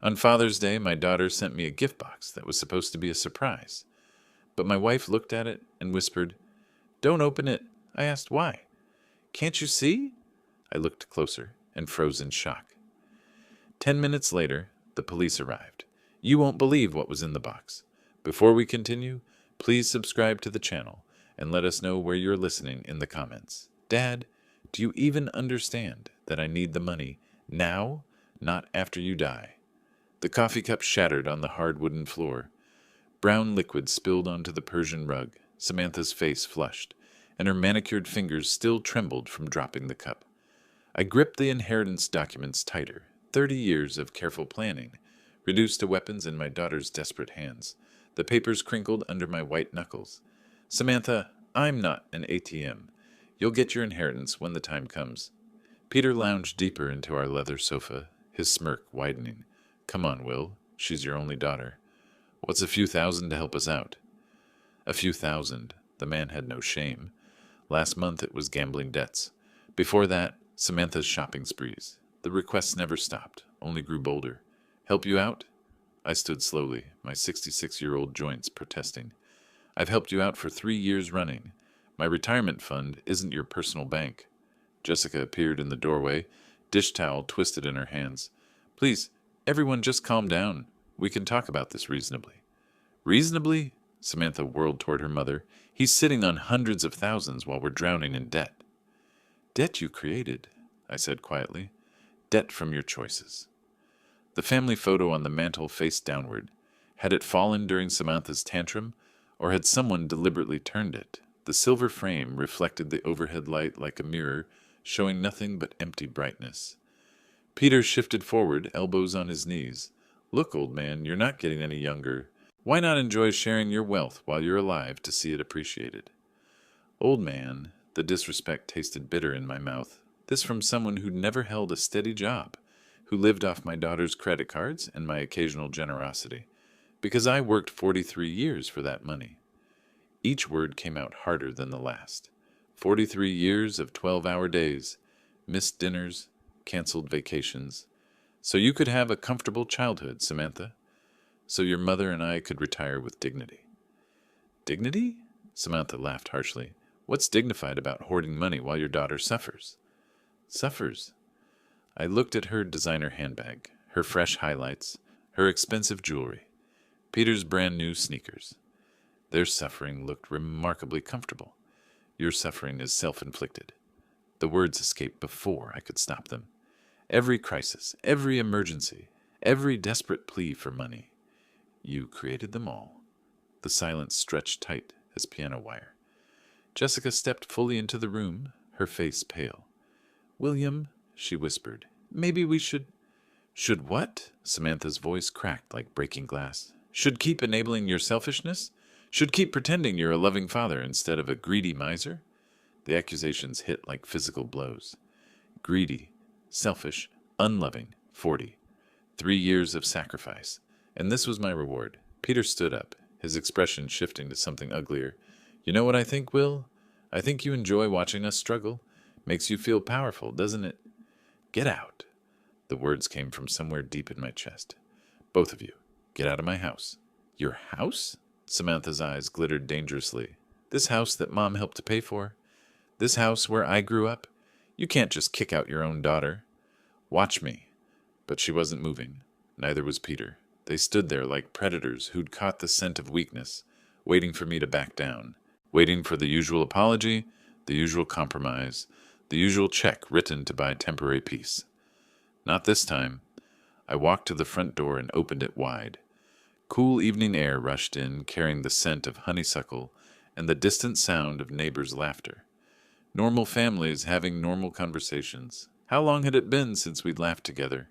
On Father's Day, my daughter sent me a gift box that was supposed to be a surprise. But my wife looked at it and whispered, "Don't open it." I asked why. "Can't you see?" I looked closer and froze in shock. 10 minutes later, the police arrived. You won't believe what was in the box. Before we continue, please subscribe to the channel and let us know where you're listening in the comments. Dad, do you even understand that I need the money now, not after you die? The coffee cup shattered on the hard wooden floor. Brown liquid spilled onto the Persian rug. Samantha's face flushed, and her manicured fingers still trembled from dropping the cup. I gripped the inheritance documents tighter. 30 years of careful planning, reduced to weapons in my daughter's desperate hands. The papers crinkled under my white knuckles. "Samantha, I'm not an ATM. You'll get your inheritance when the time comes." Peter lounged deeper into our leather sofa, his smirk widening. "Come on, Will. She's your only daughter. What's a few thousand to help us out?" A few thousand. The man had no shame. Last month it was gambling debts. Before that, Samantha's shopping sprees. The requests never stopped, only grew bolder. "Help you out?" I stood slowly, my 66-year-old joints protesting. "I've helped you out for 3 years running. My retirement fund isn't your personal bank." Jessica appeared in the doorway, dish towel twisted in her hands. "Please, everyone just calm down. We can talk about this reasonably." "Reasonably?" Samantha whirled toward her mother. "He's sitting on hundreds of thousands while we're drowning in debt." "Debt you created," I said quietly. "Debt from your choices." The family photo on the mantel faced downward. Had it fallen during Samantha's tantrum, or had someone deliberately turned it? The silver frame reflected the overhead light like a mirror, showing nothing but empty brightness. Peter shifted forward, elbows on his knees. "Look, old man, you're not getting any younger. Why not enjoy sharing your wealth while you're alive to see it appreciated?" Old man, the disrespect tasted bitter in my mouth. This from someone who'd never held a steady job, who lived off my daughter's credit cards and my occasional generosity, because I worked 43 years for that money. Each word came out harder than the last. 43 years of 12-hour days, missed dinners, canceled vacations. So you could have a comfortable childhood, Samantha. So your mother and I could retire with dignity. "Dignity?" Samantha laughed harshly. "What's dignified about hoarding money while your daughter suffers?" "Suffers?" I looked at her designer handbag, her fresh highlights, her expensive jewelry, Peter's brand new sneakers. Their suffering looked remarkably comfortable. Your suffering is self-inflicted. The words escaped before I could stop them. Every crisis, every emergency, every desperate plea for money. You created them all. The silence stretched tight as piano wire. Jessica stepped fully into the room, her face pale. "William," she whispered, "maybe we should—" "Should what?" Samantha's voice cracked like breaking glass. "Should keep enabling your selfishness? Should keep pretending you're a loving father instead of a greedy miser?" The accusations hit like physical blows. Greedy, selfish, unloving, 40. 3 years of sacrifice. And this was my reward. Peter stood up, his expression shifting to something uglier. "You know what I think, Will? I think you enjoy watching us struggle. Makes you feel powerful, doesn't it?" "Get out." The words came from somewhere deep in my chest. "Both of you, get out of my house." "Your house?" Samantha's eyes glittered dangerously. "This house that Mom helped to pay for? This house where I grew up? You can't just kick out your own daughter." "Watch me." But she wasn't moving. Neither was Peter. They stood there like predators who'd caught the scent of weakness, waiting for me to back down, waiting for the usual apology, the usual compromise, the usual check written to buy temporary peace. Not this time. I walked to the front door and opened it wide. Cool evening air rushed in, carrying the scent of honeysuckle and the distant sound of neighbors' laughter. Normal families having normal conversations. How long had it been since we'd laughed together?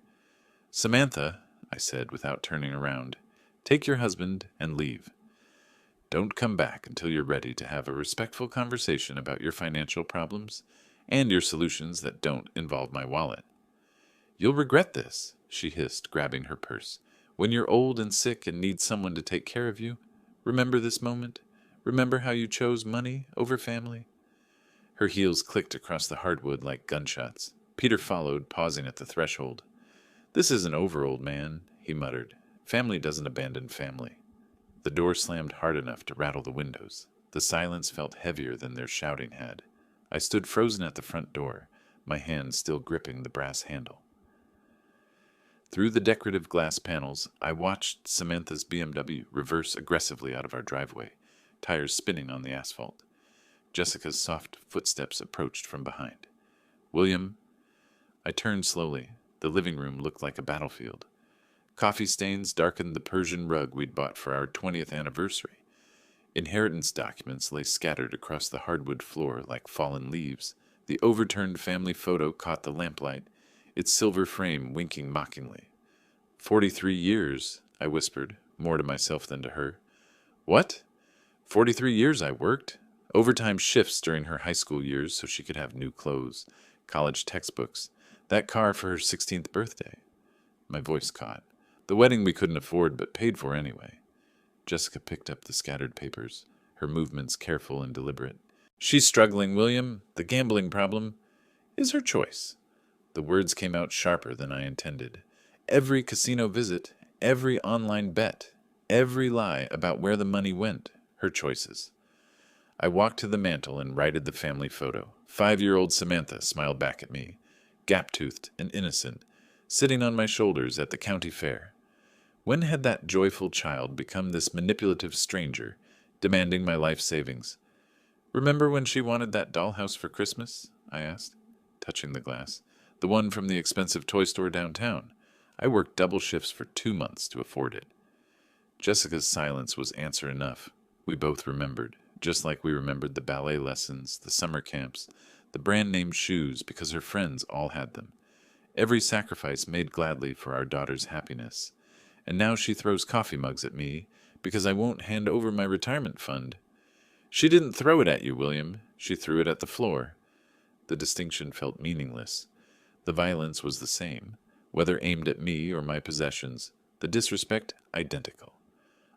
"Samantha," I said without turning around, "take your husband and leave. Don't come back until you're ready to have a respectful conversation about your financial problems and your solutions that don't involve my wallet." "You'll regret this," she hissed, grabbing her purse. "When you're old and sick and need someone to take care of you, remember this moment? Remember how you chose money over family?" Her heels clicked across the hardwood like gunshots. Peter followed, pausing at the threshold. "This isn't over, old man. he muttered. Family doesn't abandon family. The door slammed hard enough to rattle the windows. The silence felt heavier than their shouting had. I stood frozen at the front door, my hand still gripping the brass handle. Through the decorative glass panels, I watched Samantha's BMW reverse aggressively out of our driveway, tires spinning on the asphalt. Jessica's soft footsteps approached from behind. William? I turned slowly. The living room looked like a battlefield. Coffee stains darkened the Persian rug we'd bought for our 20th anniversary. Inheritance documents lay scattered across the hardwood floor like fallen leaves. The overturned family photo caught the lamplight, its silver frame winking mockingly. 43 years, I whispered, more to myself than to her. What? 43 years I worked. Overtime shifts during her high school years so she could have new clothes, college textbooks, that car for her 16th birthday. My voice caught. The wedding we couldn't afford but paid for anyway. Jessica picked up the scattered papers, her movements careful and deliberate. She's struggling, William. The gambling problem is her choice. The words came out sharper than I intended. Every casino visit, every online bet, every lie about where the money went, her choices. I walked to the mantel and righted the family photo. 5-year-old Samantha smiled back at me, gap-toothed and innocent, sitting on my shoulders at the county fair. When had that joyful child become this manipulative stranger, demanding my life savings? Remember when she wanted that dollhouse for Christmas? I asked, touching the glass. The one from the expensive toy store downtown. I worked double shifts for 2 months to afford it. Jessica's silence was answer enough. We both remembered, just like we remembered the ballet lessons, the summer camps, the brand-name shoes because her friends all had them. Every sacrifice made gladly for our daughter's happiness. And now she throws coffee mugs at me because I won't hand over my retirement fund. She didn't throw it at you, William. She threw it at the floor. The distinction felt meaningless. The violence was the same, whether aimed at me or my possessions, the disrespect identical.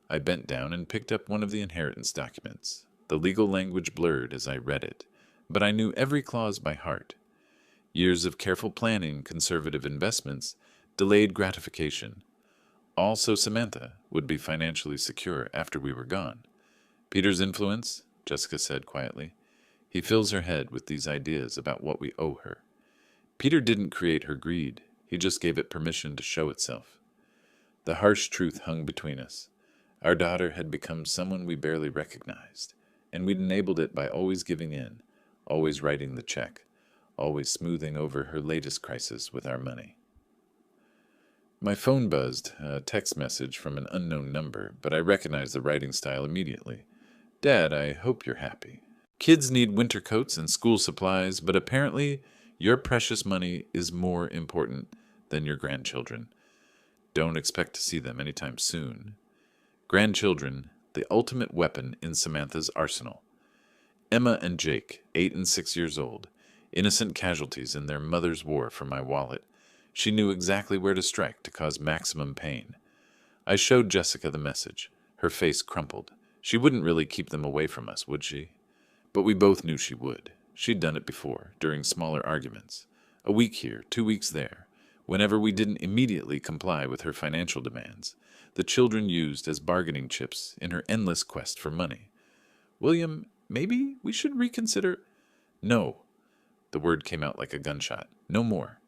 I bent down and picked up one of the inheritance documents. The legal language blurred as I read it, but I knew every clause by heart. Years of careful planning, conservative investments, delayed gratification. All so Samantha would be financially secure after we were gone. Peter's influence, Jessica said quietly. He fills her head with these ideas about what we owe her. Peter didn't create her greed. He just gave it permission to show itself. The harsh truth hung between us. Our daughter had become someone we barely recognized, and we'd enabled it by always giving in, always writing the check, always smoothing over her latest crisis with our money. My phone buzzed, a text message from an unknown number, but I recognized the writing style immediately. Dad, I hope you're happy. Kids need winter coats and school supplies, but apparently your precious money is more important than your grandchildren. Don't expect to see them anytime soon. Grandchildren, the ultimate weapon in Samantha's arsenal. Emma and Jake, 8 and 6 years old, innocent casualties in their mother's war for my wallet. She knew exactly where to strike to cause maximum pain. I showed Jessica the message. Her face crumpled. She wouldn't really keep them away from us, would she? But we both knew she would. She'd done it before, during smaller arguments. A week here, 2 weeks there. Whenever we didn't immediately comply with her financial demands, the children used as bargaining chips in her endless quest for money. William, maybe we should reconsider. No. The word came out like a gunshot. No more.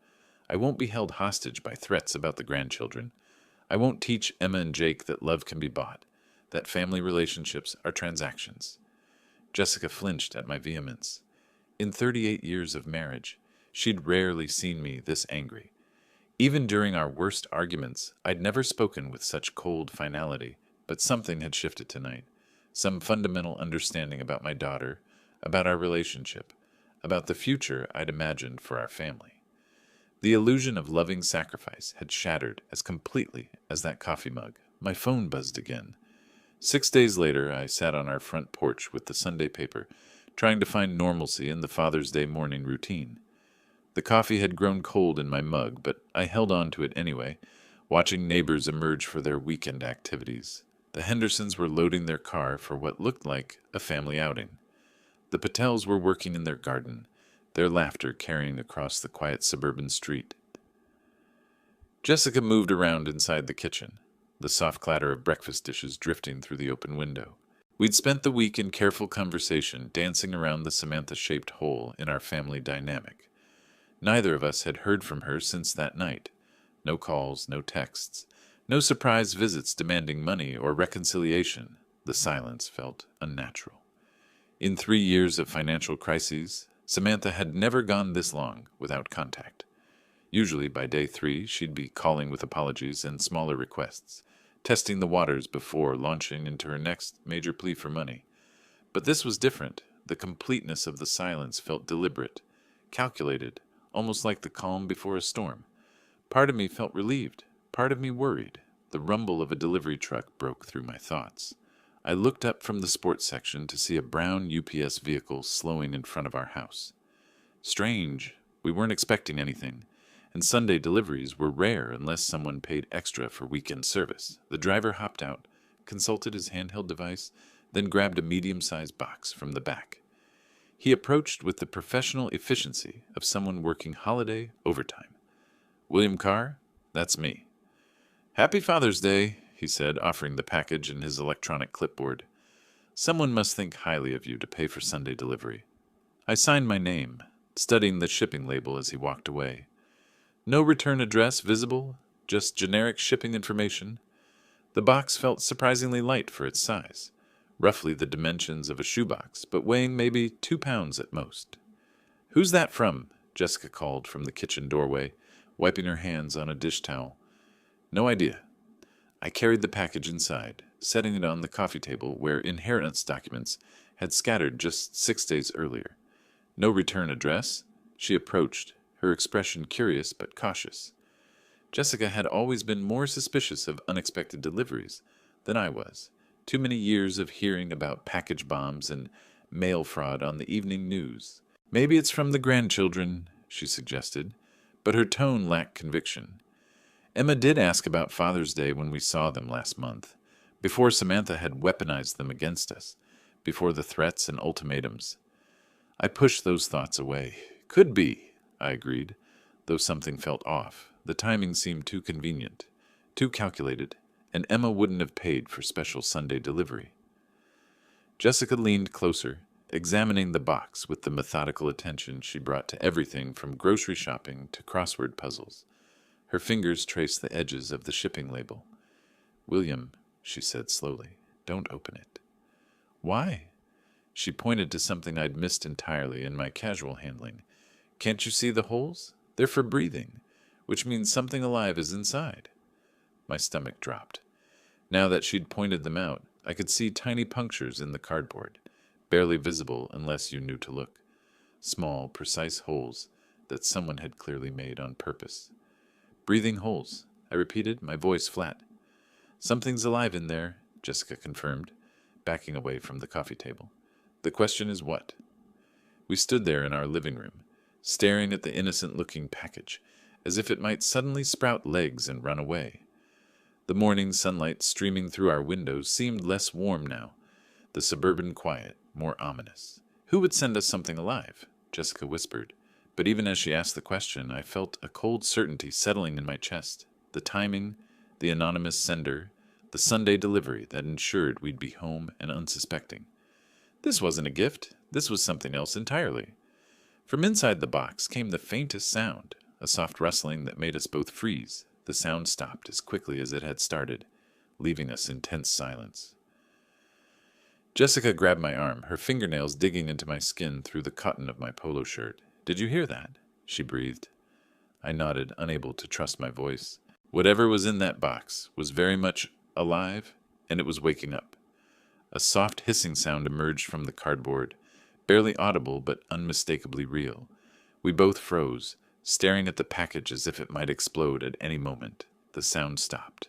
I won't be held hostage by threats about the grandchildren. I won't teach Emma and Jake that love can be bought, that family relationships are transactions. Jessica flinched at my vehemence. In 38 years of marriage, she'd rarely seen me this angry. Even during our worst arguments, I'd never spoken with such cold finality, but something had shifted tonight. Some fundamental understanding about my daughter, about our relationship, about the future I'd imagined for our family. The illusion of loving sacrifice had shattered as completely as that coffee mug. My phone buzzed again. 6 days later, I sat on our front porch with the Sunday paper, trying to find normalcy in the Father's Day morning routine. The coffee had grown cold in my mug, but I held on to it anyway, watching neighbors emerge for their weekend activities. The Hendersons were loading their car for what looked like a family outing. The Patels were working in their garden, their laughter carrying across the quiet suburban street. Jessica moved around inside the kitchen, the soft clatter of breakfast dishes drifting through the open window. We'd spent the week in careful conversation, dancing around the Samantha-shaped hole in our family dynamic. Neither of us had heard from her since that night. No calls, no texts, no surprise visits demanding money or reconciliation. The silence felt unnatural. In 3 years of financial crises, Samantha had never gone this long without contact. Usually by day 3, she'd be calling with apologies and smaller requests, testing the waters before launching into her next major plea for money. But this was different. The completeness of the silence felt deliberate, calculated, almost like the calm before a storm. Part of me felt relieved, part of me worried. The rumble of a delivery truck broke through my thoughts. I looked up from the sports section to see a brown UPS vehicle slowing in front of our house. Strange, we weren't expecting anything, and Sunday deliveries were rare unless someone paid extra for weekend service. The driver hopped out, consulted his handheld device, then grabbed a medium-sized box from the back. He approached with the professional efficiency of someone working holiday overtime. "William Carr, that's me." "Happy Father's Day," he said, offering the package and his electronic clipboard. "Someone must think highly of you to pay for Sunday delivery." I signed my name, studying the shipping label as he walked away. No return address visible, just generic shipping information. The box felt surprisingly light for its size, roughly the dimensions of a shoebox, but weighing maybe 2 pounds at most. "Who's that from?" Jessica called from the kitchen doorway, wiping her hands on a dish towel. "No idea." I carried the package inside, setting it on the coffee table where inheritance documents had scattered just 6 days earlier. No return address. She approached, her expression curious but cautious. Jessica had always been more suspicious of unexpected deliveries than I was. Too many years of hearing about package bombs and mail fraud on the evening news. "Maybe it's from the grandchildren," she suggested, but her tone lacked conviction. Emma did ask about Father's Day when we saw them last month, before Samantha had weaponized them against us, before the threats and ultimatums. I pushed those thoughts away. "Could be," I agreed, though something felt off. The timing seemed too convenient, too calculated, and Emma wouldn't have paid for special Sunday delivery. Jessica leaned closer, examining the box with the methodical attention she brought to everything from grocery shopping to crossword puzzles. Her fingers traced the edges of the shipping label. "William," she said slowly, "don't open it." "Why?" She pointed to something I'd missed entirely in my casual handling. "Can't you see the holes? They're for breathing, which means something alive is inside." My stomach dropped. Now that she'd pointed them out, I could see tiny punctures in the cardboard, barely visible unless you knew to look. Small, precise holes that someone had clearly made on purpose. "Breathing holes," I repeated, my voice flat. "Something's alive in there," Jessica confirmed, backing away from the coffee table. "The question is what?" We stood there in our living room, staring at the innocent-looking package, as if it might suddenly sprout legs and run away. The morning sunlight streaming through our windows seemed less warm now, the suburban quiet more ominous. "Who would send us something alive?" Jessica whispered, but even as she asked the question, I felt a cold certainty settling in my chest. The timing, the anonymous sender, the Sunday delivery that ensured we'd be home and unsuspecting. This wasn't a gift. This was something else entirely. From inside the box came the faintest sound, a soft rustling that made us both freeze. The sound stopped as quickly as it had started, leaving us in tense silence. Jessica grabbed my arm, her fingernails digging into my skin through the cotton of my polo shirt. "Did you hear that?" she breathed. I nodded, unable to trust my voice. Whatever was in that box was very much alive, and it was waking up. A soft hissing sound emerged from the cardboard, barely audible but unmistakably real. We both froze, staring at the package as if it might explode at any moment. The sound stopped.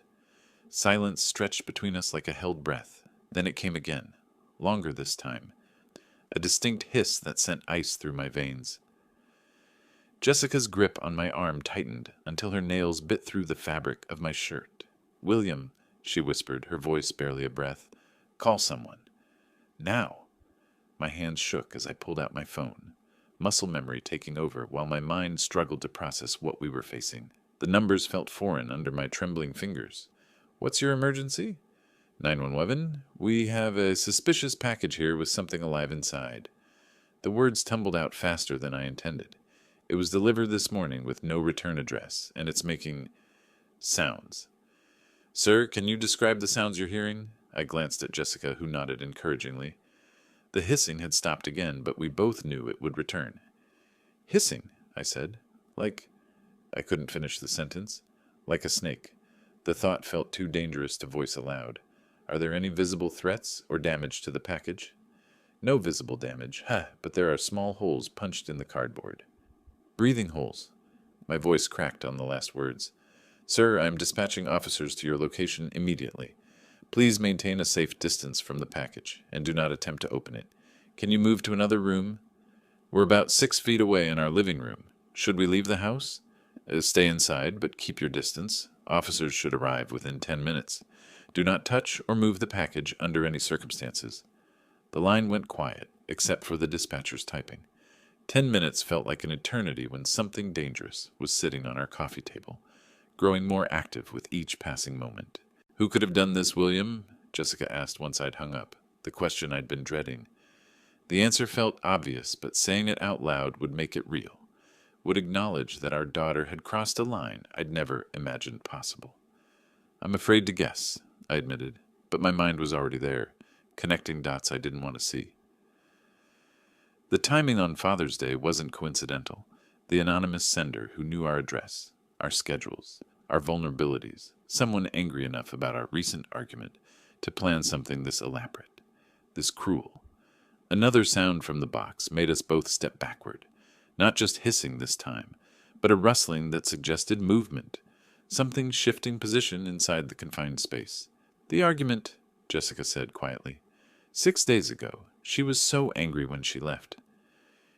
Silence stretched between us like a held breath. Then it came again, longer this time. A distinct hiss that sent ice through my veins. Jessica's grip on my arm tightened until her nails bit through the fabric of my shirt. "William," she whispered, her voice barely a breath. "Call someone. Now." My hands shook as I pulled out my phone, muscle memory taking over while my mind struggled to process what we were facing. The numbers felt foreign under my trembling fingers. What's your emergency? 911, we have a suspicious package here with something alive inside. The words tumbled out faster than I intended. It was delivered this morning with no return address, and it's making sounds. Sir, can you describe the sounds you're hearing? I glanced at Jessica, who nodded encouragingly. The hissing had stopped again, but we both knew it would return. Hissing, I said. Like... I couldn't finish the sentence. Like a snake. The thought felt too dangerous to voice aloud. Are there any visible threats or damage to the package? No visible damage, but there are small holes punched in the cardboard. Breathing holes. My voice cracked on the last words. Sir, I am dispatching officers to your location immediately. Please maintain a safe distance from the package, and do not attempt to open it. Can you move to another room? We're about 6 feet away in our living room. Should we leave the house? Stay inside, but keep your distance. Officers should arrive within 10 minutes. Do not touch or move the package under any circumstances. The line went quiet, except for the dispatcher's typing. 10 minutes felt like an eternity when something dangerous was sitting on our coffee table, growing more active with each passing moment. Who could have done this, William? Jessica asked once I'd hung up, the question I'd been dreading. The answer felt obvious, but saying it out loud would make it real, would acknowledge that our daughter had crossed a line I'd never imagined possible. I'm afraid to guess, I admitted, but my mind was already there, connecting dots I didn't want to see. The timing on Father's Day wasn't coincidental. The anonymous sender who knew our address, our schedules, our vulnerabilities, someone angry enough about our recent argument to plan something this elaborate, this cruel. Another sound from the box made us both step backward, not just hissing this time, but a rustling that suggested movement, something shifting position inside the confined space. The argument, Jessica said quietly. 6 days ago, she was so angry when she left.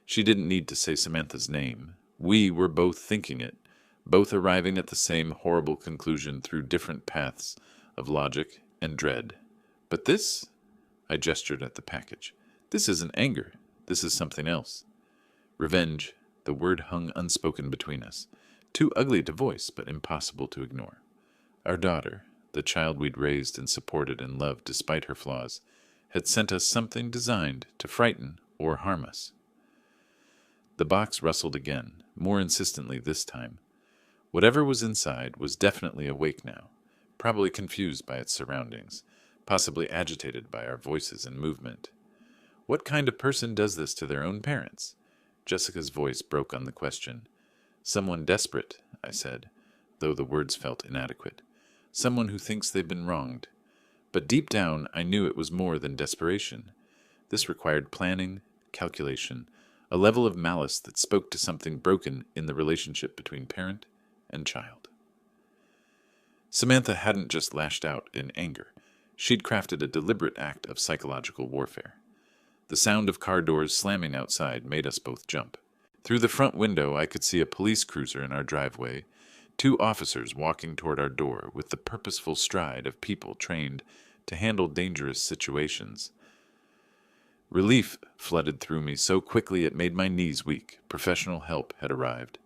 She didn't need to say Samantha's name. We were both thinking it, both arriving at the same horrible conclusion through different paths of logic and dread. But this? I gestured at the package. This isn't anger. This is something else. Revenge. The word hung unspoken between us. Too ugly to voice, but impossible to ignore. Our daughter, the child we'd raised and supported and loved despite her flaws, had sent us something designed to frighten or harm us. The box rustled again, more insistently this time. Whatever was inside was definitely awake now, probably confused by its surroundings, possibly agitated by our voices and movement. What kind of person does this to their own parents? Jessica's voice broke on the question. Someone desperate, I said, though the words felt inadequate. Someone who thinks they've been wronged. But deep down, I knew it was more than desperation. This required planning, calculation, a level of malice that spoke to something broken in the relationship between parent and child. Samantha hadn't just lashed out in anger. She'd crafted a deliberate act of psychological warfare. The sound of car doors slamming outside made us both jump. Through the front window, I could see a police cruiser in our driveway, 2 officers walking toward our door with the purposeful stride of people trained to handle dangerous situations. Relief flooded through me so quickly it made my knees weak. Professional help had arrived.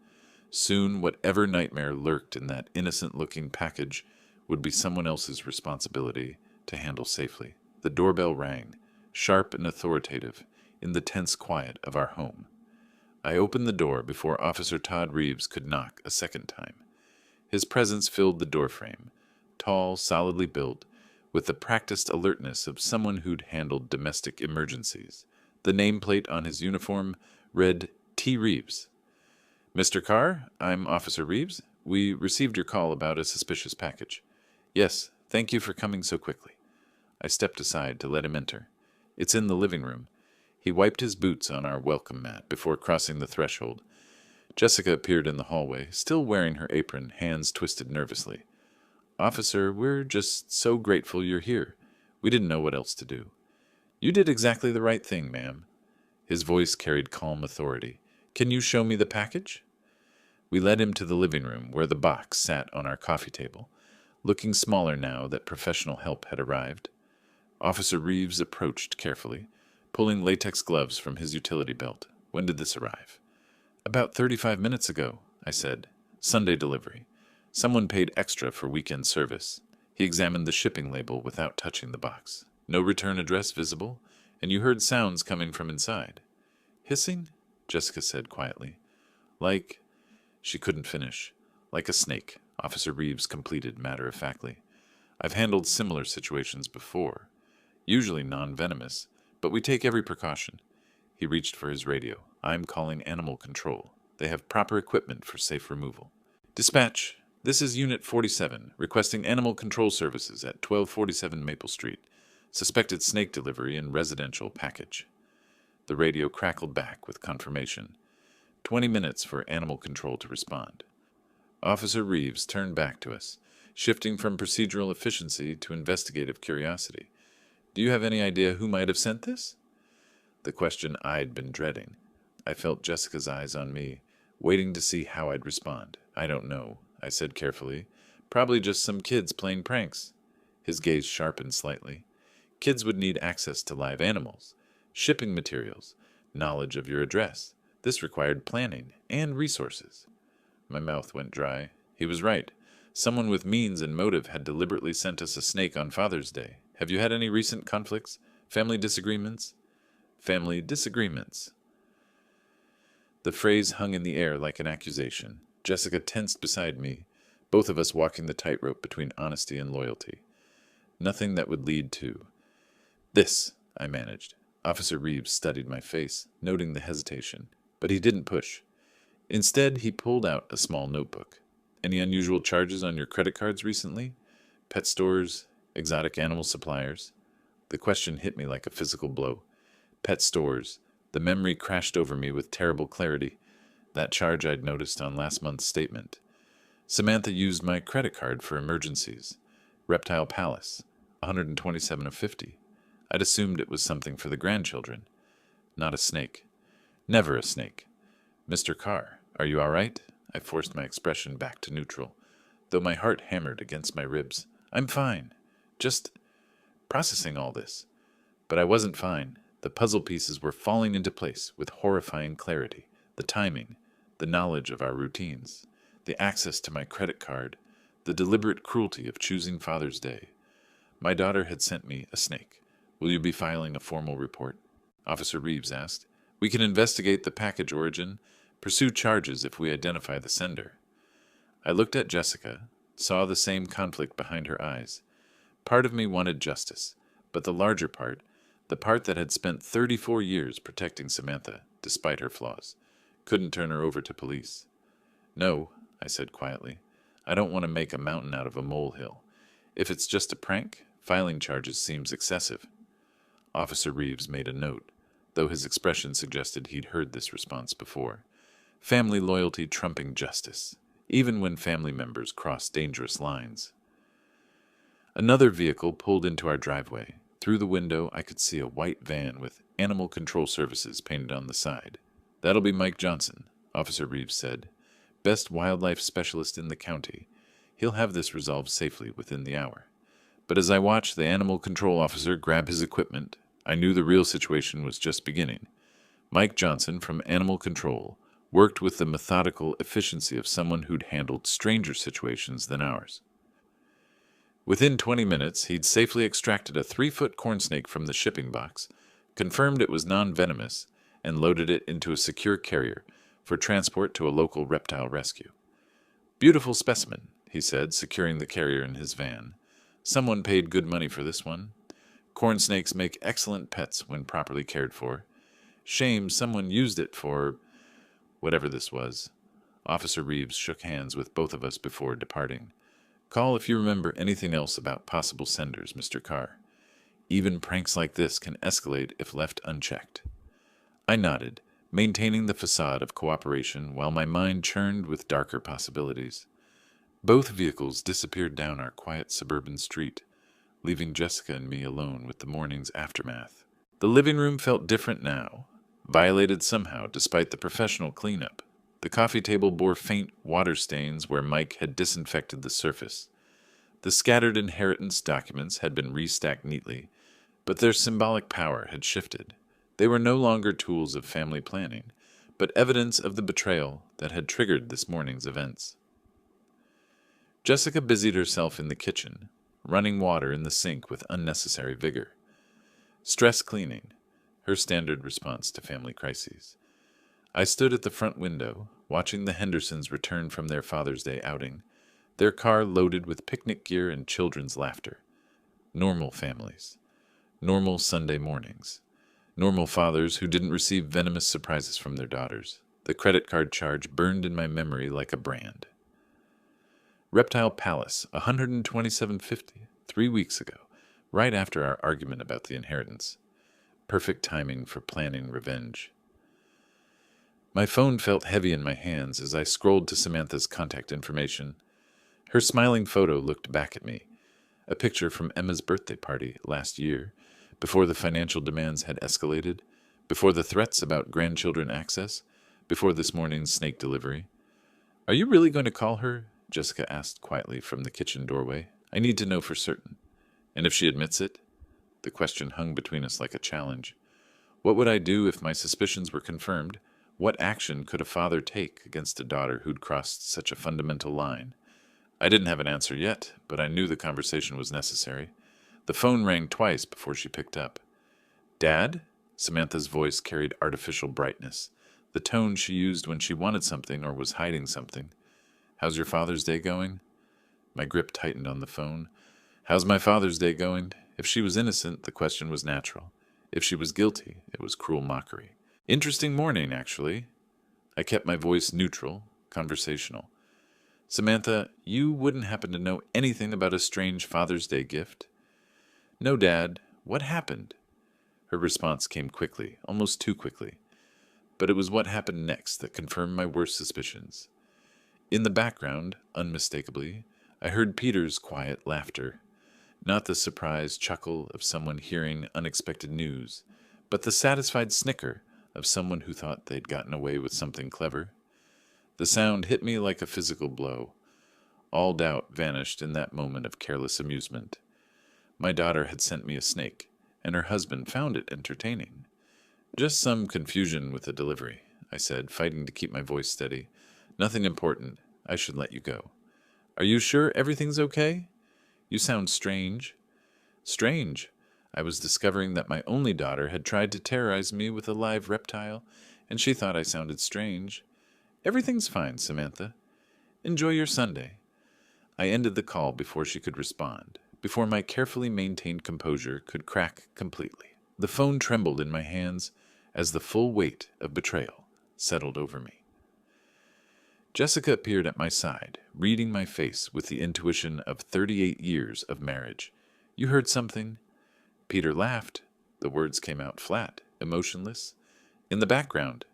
Soon, whatever nightmare lurked in that innocent-looking package would be someone else's responsibility to handle safely. The doorbell rang, sharp and authoritative, in the tense quiet of our home. I opened the door before Officer Todd Reeves could knock a second time. His presence filled the doorframe, tall, solidly built, with the practiced alertness of someone who'd handled domestic emergencies. The nameplate on his uniform read T. Reeves. Mr. Carr, I'm Officer Reeves. We received your call about a suspicious package. Yes, thank you for coming so quickly. I stepped aside to let him enter. It's in the living room. He wiped his boots on our welcome mat before crossing the threshold. Jessica appeared in the hallway, still wearing her apron, hands twisted nervously. Officer, we're just so grateful you're here. We didn't know what else to do. You did exactly the right thing, ma'am. His voice carried calm authority. Can you show me the package? We led him to the living room, where the box sat on our coffee table, looking smaller now that professional help had arrived. Officer Reeves approached carefully, pulling latex gloves from his utility belt. When did this arrive? About 35 minutes ago, I said. Sunday delivery. Someone paid extra for weekend service. He examined the shipping label without touching the box. No return address visible, and you heard sounds coming from inside. Hissing? Jessica said quietly. Like... She couldn't finish. Like a snake, Officer Reeves completed matter-of-factly. I've handled similar situations before. Usually non-venomous, but we take every precaution. He reached for his radio. I'm calling Animal Control. They have proper equipment for safe removal. Dispatch, this is Unit 47, requesting Animal Control Services at 1247 Maple Street. Suspected snake delivery in residential package. The radio crackled back with confirmation. 20 minutes for Animal Control to respond. Officer Reeves turned back to us, shifting from procedural efficiency to investigative curiosity. Do you have any idea who might have sent this? The question I'd been dreading. I felt Jessica's eyes on me, waiting to see how I'd respond. I don't know, I said carefully. Probably just some kids playing pranks. His gaze sharpened slightly. Kids would need access to live animals, shipping materials, knowledge of your address. This required planning and resources. My mouth went dry. He was right. Someone with means and motive had deliberately sent us a snake on Father's Day. Have you had any recent conflicts? Family disagreements? Family disagreements. The phrase hung in the air like an accusation. Jessica tensed beside me, both of us walking the tightrope between honesty and loyalty. Nothing that would lead to... This, I managed. Officer Reeves studied my face, noting the hesitation, but he didn't push. Instead, he pulled out a small notebook. Any unusual charges on your credit cards recently? Pet stores, exotic animal suppliers? The question hit me like a physical blow. Pet stores. The memory crashed over me with terrible clarity. That charge I'd noticed on last month's statement. Samantha used my credit card for emergencies. Reptile Palace, 127 of 50. I'd assumed it was something for the grandchildren. Not a snake. Never a snake. Mr. Carr, are you all right? I forced my expression back to neutral, though my heart hammered against my ribs. I'm fine. Just processing all this. But I wasn't fine. The puzzle pieces were falling into place with horrifying clarity. The timing, the knowledge of our routines, the access to my credit card, the deliberate cruelty of choosing Father's Day. My daughter had sent me a snake. Will you be filing a formal report? Officer Reeves asked. We can investigate the package origin, pursue charges if we identify the sender. I looked at Jessica, saw the same conflict behind her eyes. Part of me wanted justice, but the larger part, the part that had spent 34 years protecting Samantha, despite her flaws, couldn't turn her over to police. No, I said quietly. I don't want to make a mountain out of a molehill. If it's just a prank, filing charges seems excessive. Officer Reeves made a note, though his expression suggested he'd heard this response before. Family loyalty trumping justice, even when family members cross dangerous lines. Another vehicle pulled into our driveway. Through the window, I could see a white van with Animal Control Services painted on the side. That'll be Mike Johnson, Officer Reeves said. Best wildlife specialist in the county. He'll have this resolved safely within the hour. But as I watched the animal control officer grab his equipment, I knew the real situation was just beginning. Mike Johnson from Animal Control worked with the methodical efficiency of someone who'd handled stranger situations than ours. Within 20 minutes, he'd safely extracted a 3-foot corn snake from the shipping box, confirmed it was non-venomous, and loaded it into a secure carrier for transport to a local reptile rescue. Beautiful specimen, he said, securing the carrier in his van. Someone paid good money for this one. Corn snakes make excellent pets when properly cared for. Shame someone used it for whatever this was. Officer Reeves shook hands with both of us before departing. Call if you remember anything else about possible senders, Mr. Carr. Even pranks like this can escalate if left unchecked. I nodded, maintaining the facade of cooperation while my mind churned with darker possibilities. Both vehicles disappeared down our quiet suburban street, leaving Jessica and me alone with the morning's aftermath. The living room felt different now, violated somehow despite the professional cleanup. The coffee table bore faint water stains where Mike had disinfected the surface. The scattered inheritance documents had been restacked neatly, but their symbolic power had shifted. They were no longer tools of family planning, but evidence of the betrayal that had triggered this morning's events. Jessica busied herself in the kitchen, running water in the sink with unnecessary vigor. Stress cleaning, her standard response to family crises. I stood at the front window, watching the Hendersons return from their Father's Day outing, their car loaded with picnic gear and children's laughter. Normal families. Normal Sunday mornings. Normal fathers who didn't receive venomous surprises from their daughters. The credit card charge burned in my memory like a brand. Reptile Palace, $127.50, 3 weeks ago, right after our argument about the inheritance. Perfect timing for planning revenge. My phone felt heavy in my hands as I scrolled to Samantha's contact information. Her smiling photo looked back at me, a picture from Emma's birthday party last year, before the financial demands had escalated, before the threats about grandchildren access, before this morning's snake delivery. "Are you really going to call her?" Jessica asked quietly from the kitchen doorway. "I need to know for certain. And if she admits it?" The question hung between us like a challenge. What would I do if my suspicions were confirmed? What action could a father take against a daughter who'd crossed such a fundamental line? I didn't have an answer yet, but I knew the conversation was necessary. The phone rang twice before she picked up. "Dad?" Samantha's voice carried artificial brightness, the tone she used when she wanted something or was hiding something. "How's your Father's Day going?" My grip tightened on the phone. How's my Father's Day going? If she was innocent, the question was natural. If she was guilty, it was cruel mockery. "Interesting morning, actually." I kept my voice neutral, conversational. "Samantha, you wouldn't happen to know anything about a strange Father's Day gift?" "No, Dad. What happened?" Her response came quickly, almost too quickly. But it was what happened next that confirmed my worst suspicions. In the background, unmistakably, I heard Peter's quiet laughter. Not the surprised chuckle of someone hearing unexpected news, but the satisfied snicker of someone who thought they'd gotten away with something clever. The sound hit me like a physical blow. All doubt vanished in that moment of careless amusement. My daughter had sent me a snake, and her husband found it entertaining. "Just some confusion with the delivery," I said, fighting to keep my voice steady. "Nothing important. I should let you go." "Are you sure everything's okay? You sound strange." Strange. I was discovering that my only daughter had tried to terrorize me with a live reptile, and she thought I sounded strange. "Everything's fine, Samantha. Enjoy your Sunday." I ended the call before she could respond, before my carefully maintained composure could crack completely. The phone trembled in my hands as the full weight of betrayal settled over me. Jessica appeared at my side, reading my face with the intuition of 38 years of marriage. "You heard something?" Peter laughed. The words came out flat, emotionless. In the background.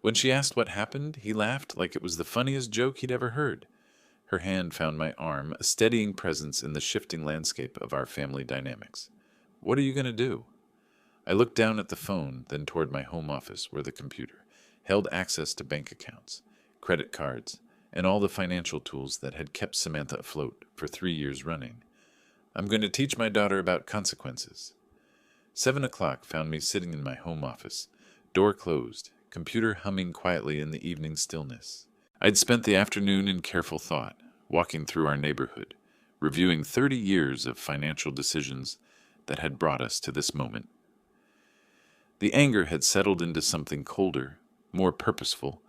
When she asked what happened, he laughed like it was the funniest joke he'd ever heard. Her hand found my arm, a steadying presence in the shifting landscape of our family dynamics. "What are you going to do?" I looked down at the phone, then toward my home office where the computer held access to bank accounts, credit cards, and all the financial tools that had kept Samantha afloat for 3 years running. "I'm going to teach my daughter about consequences." 7 o'clock found me sitting in my home office, door closed, computer humming quietly in the evening stillness. I'd spent the afternoon in careful thought, walking through our neighborhood, reviewing 30 years of financial decisions that had brought us to this moment. The anger had settled into something colder, more purposeful.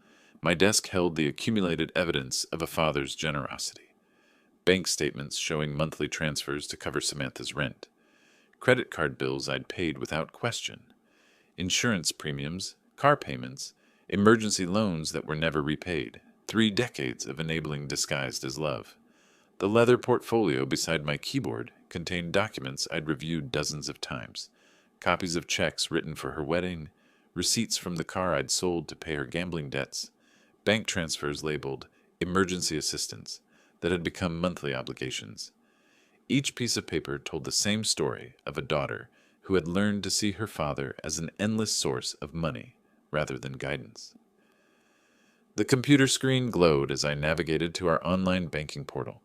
My desk held the accumulated evidence of a father's generosity. Bank statements showing monthly transfers to cover Samantha's rent. Credit card bills I'd paid without question. Insurance premiums, car payments, emergency loans that were never repaid. 3 decades of enabling disguised as love. The leather portfolio beside my keyboard contained documents I'd reviewed dozens of times. Copies of checks written for her wedding, receipts from the car I'd sold to pay her gambling debts, bank transfers labeled emergency assistance that had become monthly obligations. Each piece of paper told the same story of a daughter who had learned to see her father as an endless source of money rather than guidance. The computer screen glowed as I navigated to our online banking portal.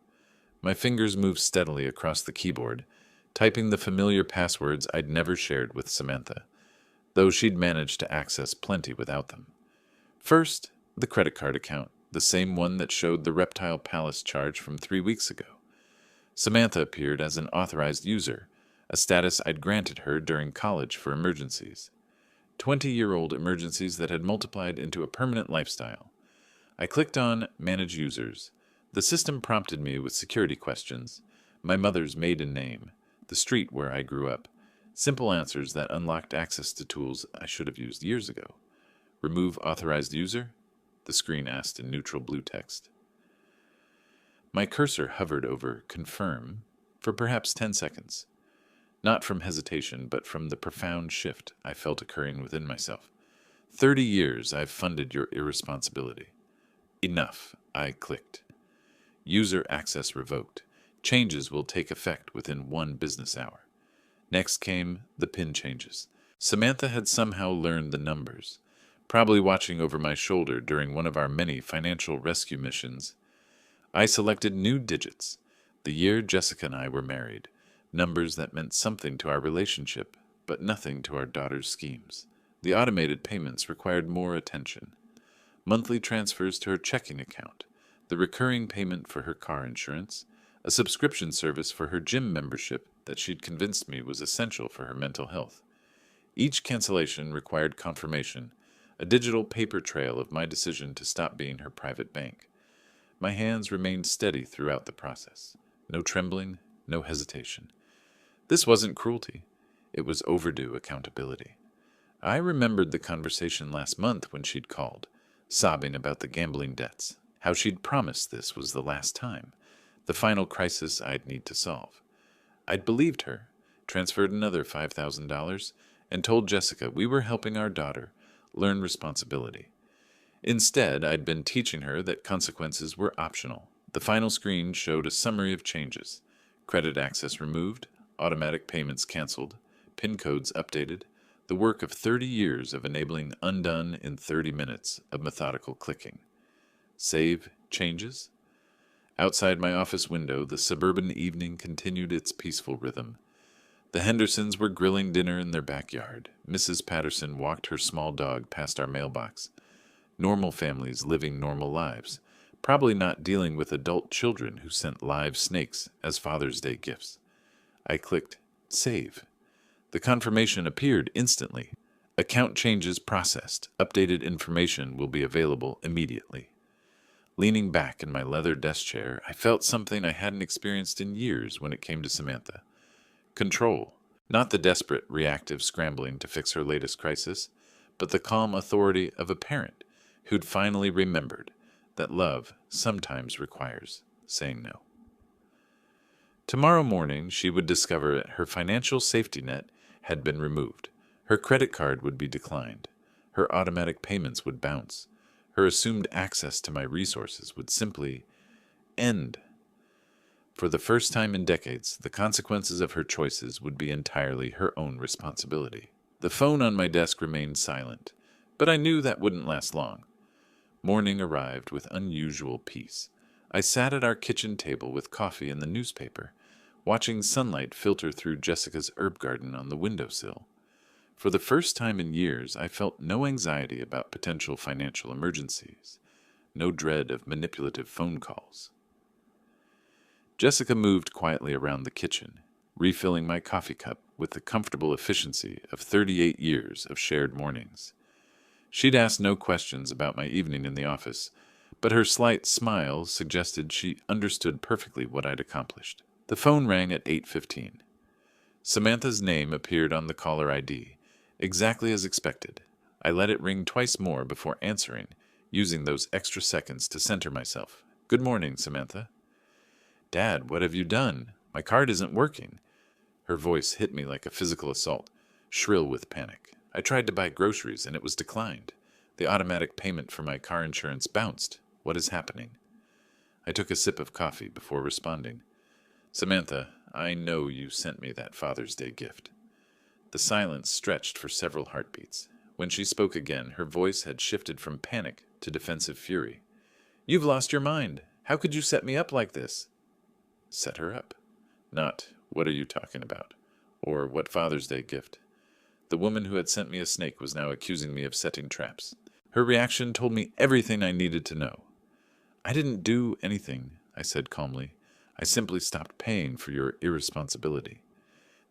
My fingers moved steadily across the keyboard, typing the familiar passwords I'd never shared with Samantha, though she'd managed to access plenty without them. First, the credit card account, the same one that showed the Reptile Palace charge from 3 weeks ago. Samantha appeared as an authorized user, a status I'd granted her during college for emergencies. 20-year-old emergencies that had multiplied into a permanent lifestyle. I clicked on Manage Users. The system prompted me with security questions, my mother's maiden name, the street where I grew up, simple answers that unlocked access to tools I should have used years ago. Remove authorized user? The screen asked in neutral blue text. My cursor hovered over Confirm for perhaps 10 seconds. Not from hesitation, but from the profound shift I felt occurring within myself. 30 years I've funded your irresponsibility. Enough, I clicked. User access revoked. Changes will take effect within 1 business hour. Next came the PIN changes. Samantha had somehow learned the numbers, probably watching over my shoulder during one of our many financial rescue missions. I selected new digits, the year Jessica and I were married, numbers that meant something to our relationship, but nothing to our daughter's schemes. The automated payments required more attention. Monthly transfers to her checking account, the recurring payment for her car insurance, a subscription service for her gym membership that she'd convinced me was essential for her mental health. Each cancellation required confirmation, a digital paper trail of my decision to stop being her private bank. My hands remained steady throughout the process. No trembling, no hesitation. This wasn't cruelty. It was overdue accountability. I remembered the conversation last month when she'd called, sobbing about the gambling debts, how she'd promised this was the last time, the final crisis I'd need to solve. I'd believed her, transferred another $5,000, and told Jessica we were helping our daughter learn responsibility. Instead, I'd been teaching her that consequences were optional. The final screen showed a summary of changes. Credit access removed, automatic payments canceled, PIN codes updated, the work of 30 years of enabling undone in 30 minutes of methodical clicking. Save changes? Outside my office window, the suburban evening continued its peaceful rhythm. The Hendersons were grilling dinner in their backyard. Mrs. Patterson walked her small dog past our mailbox. Normal families living normal lives, probably not dealing with adult children who sent live snakes as Father's Day gifts. I clicked Save. The confirmation appeared instantly. Account changes processed. Updated information will be available immediately. Leaning back in my leather desk chair, I felt something I hadn't experienced in years when it came to Samantha. Control. Not the desperate, reactive scrambling to fix her latest crisis, but the calm authority of a parent who'd finally remembered that love sometimes requires saying no. Tomorrow morning, she would discover her financial safety net had been removed. Her credit card would be declined. Her automatic payments would bounce. Her assumed access to my resources would simply end. For the first time in decades, the consequences of her choices would be entirely her own responsibility. The phone on my desk remained silent, but I knew that wouldn't last long. Morning arrived with unusual peace. I sat at our kitchen table with coffee and the newspaper, watching sunlight filter through Jessica's herb garden on the windowsill. For the first time in years, I felt no anxiety about potential financial emergencies, no dread of manipulative phone calls. Jessica moved quietly around the kitchen, refilling my coffee cup with the comfortable efficiency of 38 years of shared mornings. She'd asked no questions about my evening in the office, but her slight smile suggested she understood perfectly what I'd accomplished. The phone rang at 8:15. Samantha's name appeared on the caller ID, exactly as expected. I let it ring twice more before answering, using those extra seconds to center myself. "Good morning, Samantha." "Dad, what have you done? My card isn't working." Her voice hit me like a physical assault, shrill with panic. I tried to buy groceries and it was declined. The automatic payment for my car insurance bounced. What is happening? I took a sip of coffee before responding. "Samantha, I know you sent me that Father's Day gift." The silence stretched for several heartbeats. When she spoke again, her voice had shifted from panic to defensive fury. "You've lost your mind. How could you set me up like this?" Set her up. Not, "What are you talking about?" or "What Father's Day gift?" The woman who had sent me a snake was now accusing me of setting traps. Her reaction told me everything I needed to know. I didn't do anything, I said calmly. I simply stopped paying for your irresponsibility.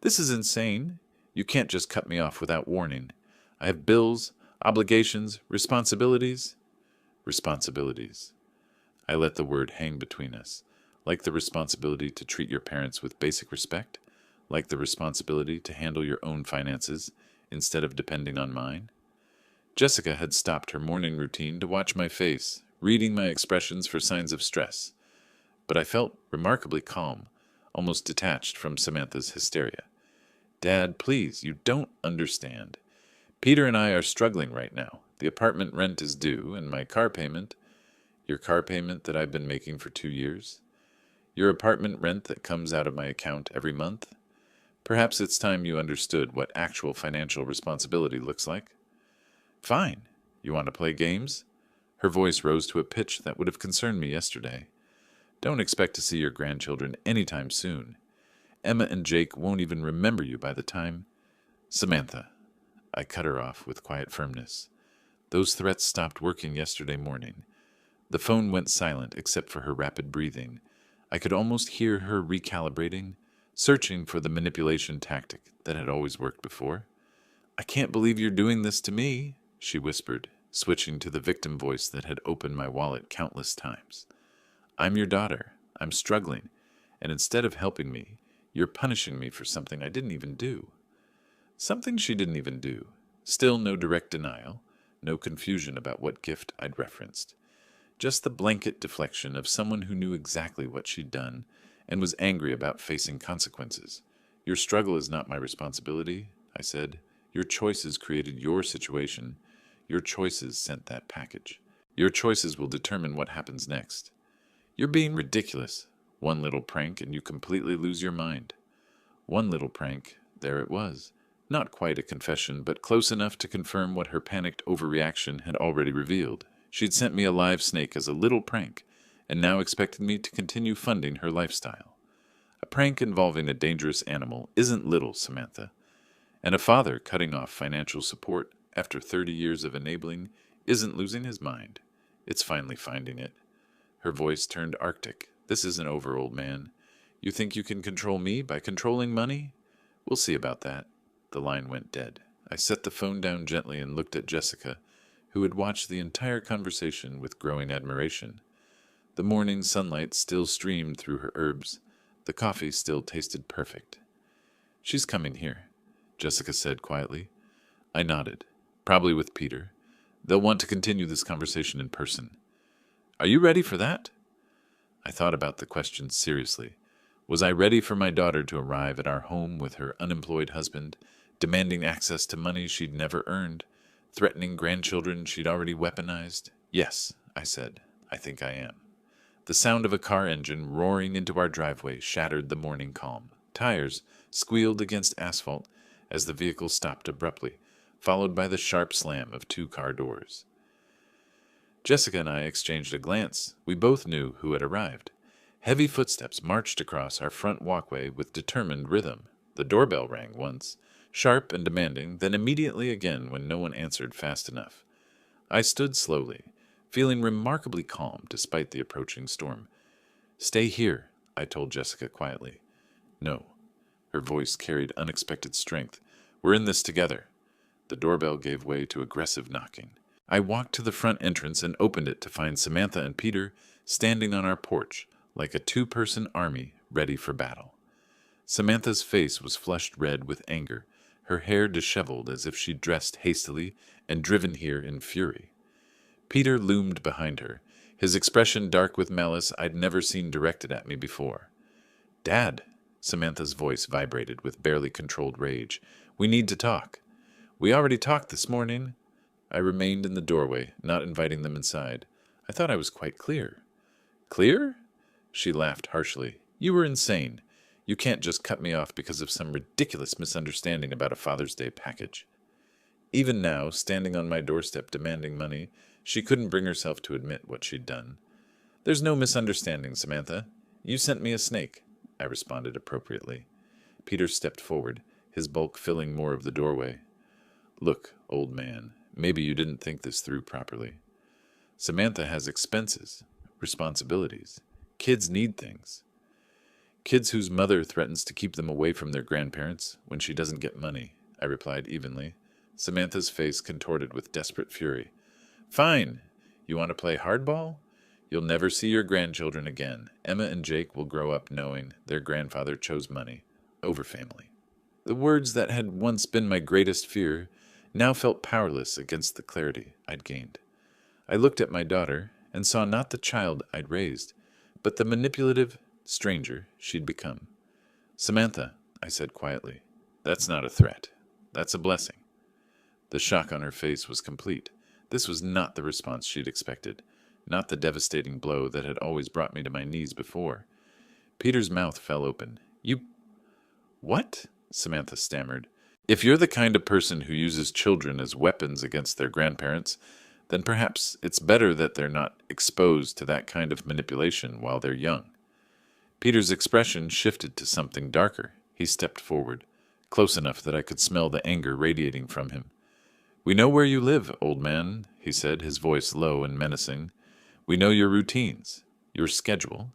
This is insane. You can't just cut me off without warning. I have bills, obligations, responsibilities. Responsibilities. I let the word hang between us, like the responsibility to treat your parents with basic respect, like the responsibility to handle your own finances instead of depending on mine. Jessica had stopped her morning routine to watch my face, reading my expressions for signs of stress, but I felt remarkably calm, almost detached from Samantha's hysteria. Dad, please, you don't understand. Peter and I are struggling right now. The apartment rent is due, and my car payment, your car payment that I've been making for 2 years, your apartment rent that comes out of my account every month. Perhaps it's time you understood what actual financial responsibility looks like. Fine. You want to play games? Her voice rose to a pitch that would have concerned me yesterday. Don't expect to see your grandchildren anytime soon. Emma and Jake won't even remember you by the time. Samantha. I cut her off with quiet firmness. Those threats stopped working yesterday morning. The phone went silent except for her rapid breathing. I could almost hear her recalibrating, searching for the manipulation tactic that had always worked before. I can't believe you're doing this to me, she whispered, switching to the victim voice that had opened my wallet countless times. I'm your daughter. I'm struggling. And instead of helping me, you're punishing me for something I didn't even do. Something she didn't even do. Still no direct denial, no confusion about what gift I'd referenced. Just the blanket deflection of someone who knew exactly what she'd done and was angry about facing consequences. Your struggle is not my responsibility, I said. Your choices created your situation. Your choices sent that package. Your choices will determine what happens next. You're being ridiculous. One little prank and you completely lose your mind. One little prank, there it was. Not quite a confession, but close enough to confirm what her panicked overreaction had already revealed. She'd sent me a live snake as a little prank, and now expected me to continue funding her lifestyle. A prank involving a dangerous animal isn't little, Samantha. And a father cutting off financial support after 30 years of enabling isn't losing his mind. It's finally finding it. Her voice turned arctic. This isn't over, old man. You think you can control me by controlling money? We'll see about that. The line went dead. I set the phone down gently and looked at Jessica, who had watched the entire conversation with growing admiration. The morning sunlight still streamed through her herbs. The coffee still tasted perfect. She's coming here, Jessica said quietly. I nodded. Probably with Peter. They'll want to continue this conversation in person. Are you ready for that? I thought about the question seriously. Was I ready for my daughter to arrive at our home with her unemployed husband, demanding access to money she'd never earned, threatening grandchildren she'd already weaponized? Yes, I said. I think I am. The sound of a car engine roaring into our driveway shattered the morning calm. Tires squealed against asphalt as the vehicle stopped abruptly, followed by the sharp slam of 2 car doors. Jessica and I exchanged a glance. We both knew who had arrived. Heavy footsteps marched across our front walkway with determined rhythm. The doorbell rang once, sharp and demanding, then immediately again when no one answered fast enough. I stood slowly, feeling remarkably calm despite the approaching storm. Stay here, I told Jessica quietly. No. Her voice carried unexpected strength. We're in this together. The doorbell gave way to aggressive knocking. I walked to the front entrance and opened it to find Samantha and Peter standing on our porch like a 2-person army ready for battle. Samantha's face was flushed red with anger, her hair disheveled as if she'd dressed hastily and driven here in fury. Peter loomed behind her, his expression dark with malice I'd never seen directed at me before. Dad, Samantha's voice vibrated with barely controlled rage. We need to talk. We already talked this morning. I remained in the doorway, not inviting them inside. I thought I was quite clear. Clear? She laughed harshly. You were insane. You can't just cut me off because of some ridiculous misunderstanding about a Father's Day package. Even now, standing on my doorstep demanding money, she couldn't bring herself to admit what she'd done. There's no misunderstanding, Samantha. You sent me a snake, I responded appropriately. Peter stepped forward, his bulk filling more of the doorway. Look, old man, maybe you didn't think this through properly. Samantha has expenses, responsibilities. Kids need things. Kids whose mother threatens to keep them away from their grandparents when she doesn't get money, I replied evenly. Samantha's face contorted with desperate fury. Fine. You want to play hardball? You'll never see your grandchildren again. Emma and Jake will grow up knowing their grandfather chose money over family. The words that had once been my greatest fear now felt powerless against the clarity I'd gained. I looked at my daughter and saw not the child I'd raised, but the manipulative stranger she'd become. Samantha, I said quietly, that's not a threat. That's a blessing. The shock on her face was complete. This was not the response she'd expected, not the devastating blow that had always brought me to my knees before. Peter's mouth fell open. You... What? Samantha stammered. If you're the kind of person who uses children as weapons against their grandparents, then perhaps it's better that they're not exposed to that kind of manipulation while they're young. Peter's expression shifted to something darker. He stepped forward, close enough that I could smell the anger radiating from him. We know where you live, old man, he said, his voice low and menacing. We know your routines, your schedule.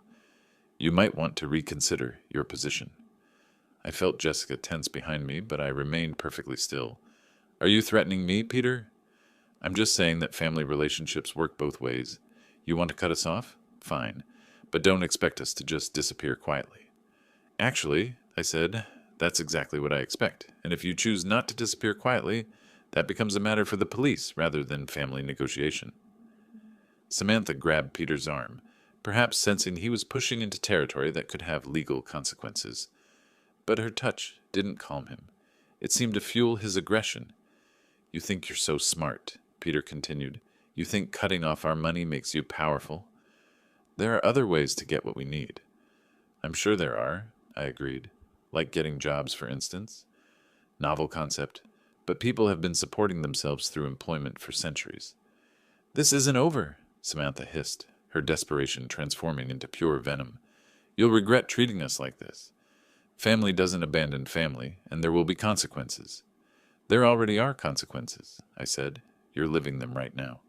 You might want to reconsider your position. I felt Jessica tense behind me, but I remained perfectly still. Are you threatening me, Peter? I'm just saying that family relationships work both ways. You want to cut us off? Fine. But don't expect us to just disappear quietly. Actually, I said, that's exactly what I expect. And if you choose not to disappear quietly, that becomes a matter for the police rather than family negotiation. Samantha grabbed Peter's arm, perhaps sensing he was pushing into territory that could have legal consequences. But her touch didn't calm him. It seemed to fuel his aggression. You think you're so smart, Peter continued. You think cutting off our money makes you powerful? There are other ways to get what we need. I'm sure there are, I agreed. Like getting jobs, for instance. Novel concept, but people have been supporting themselves through employment for centuries. This isn't over, Samantha hissed, her desperation transforming into pure venom. You'll regret treating us like this. Family doesn't abandon family, and there will be consequences. There already are consequences, I said. You're living them right now.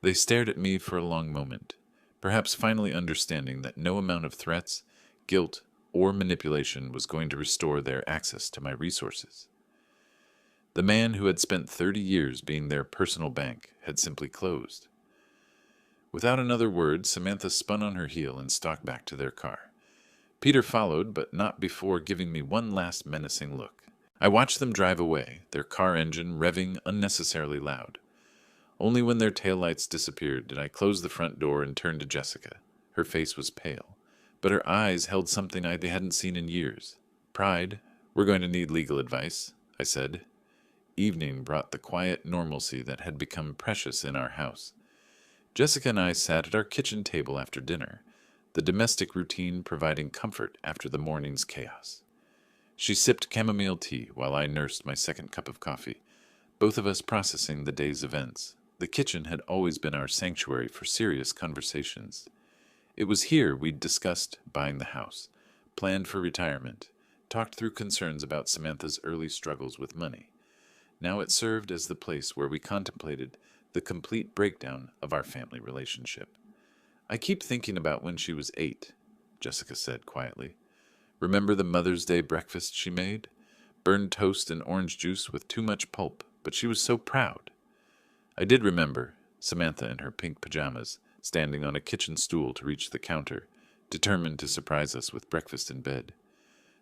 They stared at me for a long moment, perhaps finally understanding that no amount of threats, guilt, or manipulation was going to restore their access to my resources. The man who had spent 30 years being their personal bank had simply closed. Without another word, Samantha spun on her heel and stalked back to their car. Peter followed, but not before giving me one last menacing look. I watched them drive away, their car engine revving unnecessarily loud. Only when their taillights disappeared did I close the front door and turn to Jessica. Her face was pale, but her eyes held something I hadn't seen in years. Pride. We're going to need legal advice, I said. Evening brought the quiet normalcy that had become precious in our house. Jessica and I sat at our kitchen table after dinner, the domestic routine providing comfort after the morning's chaos. She sipped chamomile tea while I nursed my second cup of coffee, both of us processing the day's events. The kitchen had always been our sanctuary for serious conversations. It was here we'd discussed buying the house, planned for retirement, talked through concerns about Samantha's early struggles with money. Now it served as the place where we contemplated the complete breakdown of our family relationship. I keep thinking about when she was 8, Jessica said quietly. Remember the Mother's Day breakfast she made? Burned toast and orange juice with too much pulp, but she was so proud. I did remember Samantha in her pink pajamas, standing on a kitchen stool to reach the counter, determined to surprise us with breakfast in bed.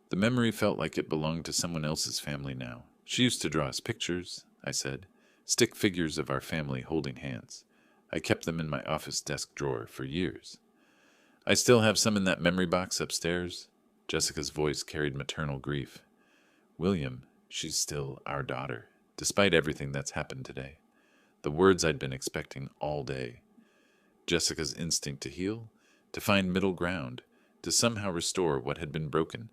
The memory felt like it belonged to someone else's family now. She used to draw us pictures, I said, stick figures of our family holding hands. I kept them in my office desk drawer for years. I still have some in that memory box upstairs. Jessica's voice carried maternal grief. William, she's still our daughter, despite everything that's happened today. The words I'd been expecting all day. Jessica's instinct to heal, to find middle ground, to somehow restore what had been broken.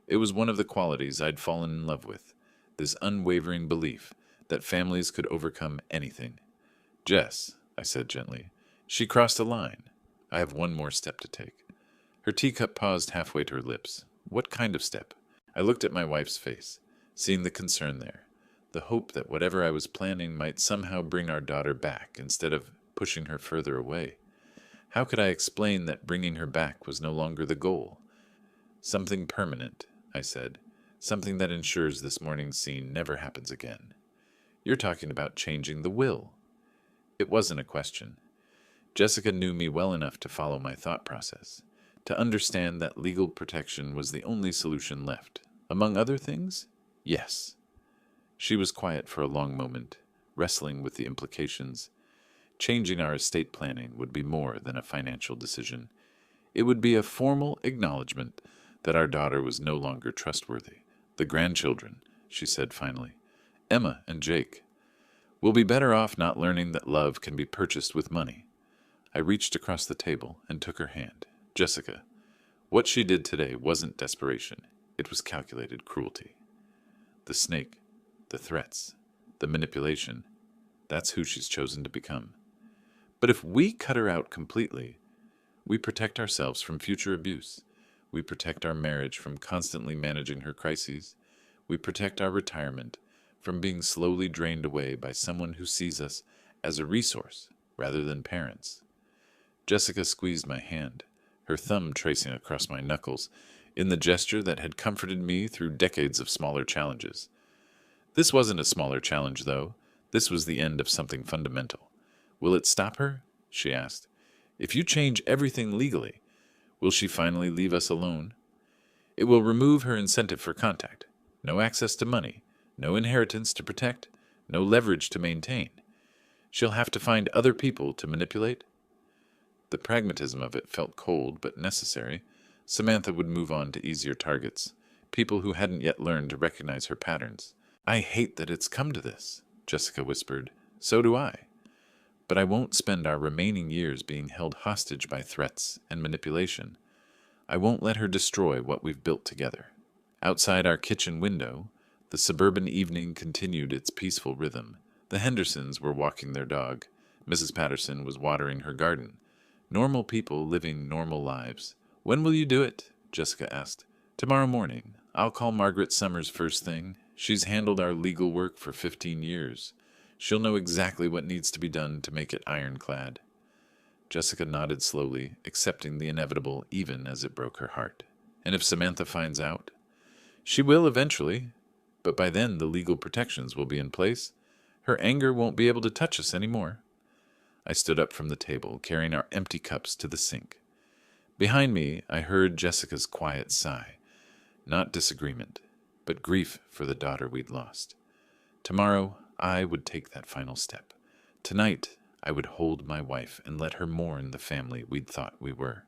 It was one of the qualities I'd fallen in love with, this unwavering belief that families could overcome anything. Jess, I said gently, she crossed a line. I have one more step to take. Her teacup paused halfway to her lips. What kind of step? I looked at my wife's face, seeing the concern there, the hope that whatever I was planning might somehow bring our daughter back instead of pushing her further away. How could I explain that bringing her back was no longer the goal? Something permanent, I said. Something that ensures this morning's scene never happens again. You're talking about changing the will. It wasn't a question. Jessica knew me well enough to follow my thought process, to understand that legal protection was the only solution left. Among other things, yes. She was quiet for a long moment, wrestling with the implications. Changing our estate planning would be more than a financial decision. It would be a formal acknowledgement that our daughter was no longer trustworthy. The grandchildren, she said finally, Emma and Jake, will be better off not learning that love can be purchased with money. I reached across the table and took her hand. Jessica, what she did today wasn't desperation. It was calculated cruelty. The snake, the threats, the manipulation, that's who she's chosen to become. But if we cut her out completely, we protect ourselves from future abuse. We protect our marriage from constantly managing her crises. We protect our retirement from being slowly drained away by someone who sees us as a resource rather than parents. Jessica squeezed my hand, her thumb tracing across my knuckles, in the gesture that had comforted me through decades of smaller challenges. This wasn't a smaller challenge, though. This was the end of something fundamental. Will it stop her? She asked. If you change everything legally, will she finally leave us alone? It will remove her incentive for contact. No access to money, no inheritance to protect, no leverage to maintain. She'll have to find other people to manipulate. The pragmatism of it felt cold but necessary. Samantha would move on to easier targets, people who hadn't yet learned to recognize her patterns. I hate that it's come to this, Jessica whispered. So do I. But I won't spend our remaining years being held hostage by threats and manipulation. I won't let her destroy what we've built together. Outside our kitchen window, the suburban evening continued its peaceful rhythm. The Hendersons were walking their dog. Mrs. Patterson was watering her garden. Normal people living normal lives. When will you do it? Jessica asked. Tomorrow morning. I'll call Margaret Summers first thing. She's handled our legal work for 15 years. She'll know exactly what needs to be done to make it ironclad. Jessica nodded slowly, accepting the inevitable even as it broke her heart. And if Samantha finds out? She will eventually, but by then the legal protections will be in place. Her anger won't be able to touch us anymore. I stood up from the table, carrying our empty cups to the sink. Behind me, I heard Jessica's quiet sigh. Not disagreement, but grief for the daughter we'd lost. Tomorrow, I would take that final step. Tonight, I would hold my wife and let her mourn the family we'd thought we were.